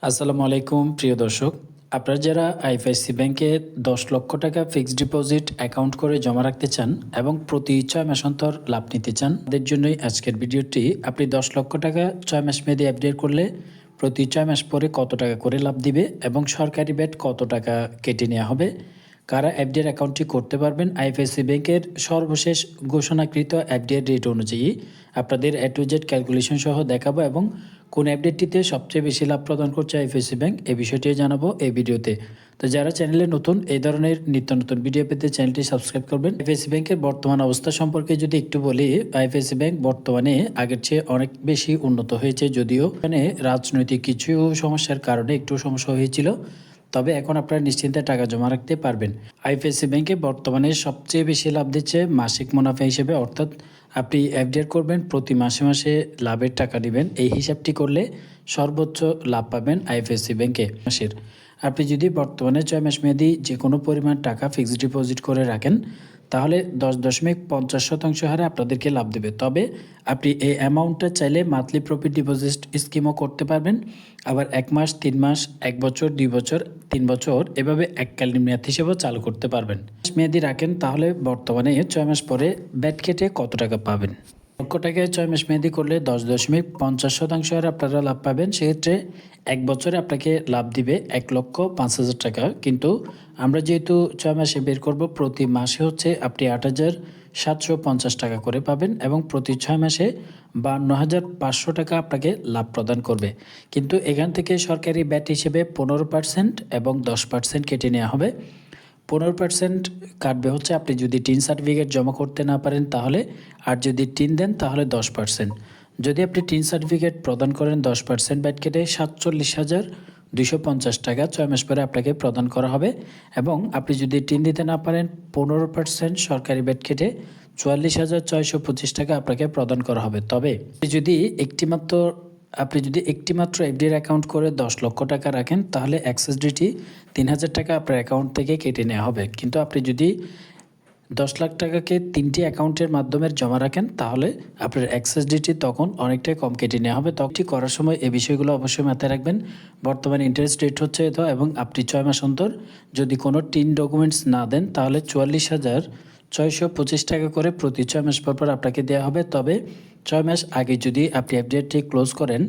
আসসালামু আলাইকুম প্রিয় দর্শক, আপনারা যারা আইএফআইসি ব্যাংকে 10 লক্ষ টাকা ফিক্সড ডিপোজিট অ্যাকাউন্ট করে জমা রাখতে চান এবং প্রতি 6 মাস অন্তর লাভ নিতে চান, তাদের জন্যই আজকের ভিডিওটি। আপনি 10 লক্ষ টাকা 6 মাস মেয়াদে আপডেট করলে প্রতি 6 মাস পরে কত টাকা করে লাভ দিবে এবং সরকারি ব্যাট কত টাকা কেটে নেওয়া হবে, কারা এফডিআর অ্যাকাউন্টটি করতে পারবেন, আইএফআইসি ব্যাংকের সর্বশেষ ঘোষণাকৃত এফডিআর রেট অনুযায়ী আপনাদের এ টু জেড ক্যালকুলেশন সহ দেখাবো এবং কোন আপডেটটিতে সবচেয়ে বেশি লাভ প্রদান করছে আইএফআইসি ব্যাংক এই বিষয়টিও জানাবো এই ভিডিওতে। তো যারা চ্যানেলে নতুন, এই ধরনের নিত্য নতুন ভিডিও পেতে চ্যানেলটি সাবস্ক্রাইব করবেন। আইএফআইসি ব্যাংকের বর্তমান অবস্থা সম্পর্কে যদি একটু বলি, আইএফআইসি ব্যাংক বর্তমানে আগের চেয়ে অনেক বেশি উন্নত হয়েছে, যদিও এখানে রাজনৈতিক কিছু সমস্যার কারণে একটু সমস্যা হয়েছিল, তবে এখন আপনারা নিশ্চিন্তে টাকা জমা রাখতে পারবেন। আইএফআইসি ব্যাংকে বর্তমানে সবচেয়ে বেশি লাভ দিচ্ছে মাসিক মুনাফা হিসেবে, অর্থাৎ আপনি এফডিআর করবেন, প্রতি মাসে মাসে লাভের টাকা দিবেন, এই হিসাবটি করলে সর্বোচ্চ লাভ পাবেন আইএফআইসি ব্যাংকে মাসের। আপনি যদি বর্তমানে 6 মাস মেয়াদি যে কোনো পরিমাণ টাকা ফিক্সড ডিপোজিট করে রাখেন, তাহলে 10.50% হারে আপনাদেরকে লাভ দেবে। তবে আপনি এই অ্যামাউন্টটা চাইলে মান্থলি প্রফিট ডিপোজিট স্কিমও করতে পারবেন, আবার 1 মাস, 3 মাস, 1 বছর, 2 বছর, 3 বছর এভাবে এককালীন মেয়াদ হিসেবেও চালু করতে পারবেন। মেয়াদি রাখেন তাহলে বর্তমানে 6 মাস পরে ব্যাট কেটে কত টাকা পাবেন। লক্ষ টাকায় 6 মাস মেয়াদি করলে 10.50% হারে আপনারা লাভ পাবেন। সেক্ষেত্রে 1 বছরে আপনাকে লাভ দিবে 1,05,000 টাকা। কিন্তু আমরা যেহেতু 6 মাসে বের করব, প্রতি মাসে হচ্ছে আপনি 8,750 টাকা করে পাবেন এবং প্রতি 6 মাসে 52,500 টাকা আপনাকে লাভ প্রদান করবে। কিন্তু এখান থেকে সরকারি ব্যাট হিসেবে 15% এবং 10% কেটে নেওয়া হবে। 15% কাটবে হচ্ছে আপনি যদি টিন সার্টিফিকেট জমা করতে না পারেন তাহলে, আর যদি টিন দেন তাহলে 10%। যদি আপনি টিন সার্টিফিকেট প্রদান করেন 10% ব্যাট কেটে 47,250 টাকা 6 মাস পরে আপনাকে প্রদান করা হবে। এবং আপনি যদি টিন দিতে না পারেন 15% সরকারি ব্যাট কেটে 44,625 টাকা আপনাকে প্রদান করা হবে। তবে আপনি যদি একটিমাত্র এফডিআর অ্যাকাউন্ট করে 10 লক্ষ টাকা রাখেন, তাহলে এক্সএসডিটি 3,000 টাকা আপনার অ্যাকাউন্ট থেকে কেটে নেওয়া হবে। কিন্তু আপনি যদি 10 লাখ টাকাকে 3টি অ্যাকাউন্টের মাধ্যমে জমা রাখেন, তাহলে আপনার এক্সএসডিটি তখন অনেকটাই কম কেটে নেওয়া হবে। তখন করার সময় এই বিষয়গুলো অবশ্যই মাথায় রাখবেন। বর্তমানে ইন্টারেস্ট রেট হচ্ছে এত, এবং আপনি 6 মাস অন্তর যদি কোনো টিন ডকুমেন্টস না দেন তাহলে 44,625 টাকা করে প্রতি 6 মাস পর আপনাকে দেওয়া হবে। তবে 6 মাস আগে যদি আপনি এফডিআরটি ক্লোজ করেন,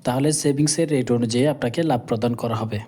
তাহলে সেভিংসের রেট অনুযায়ী আপনাকে লাভ প্রদান করা হবে।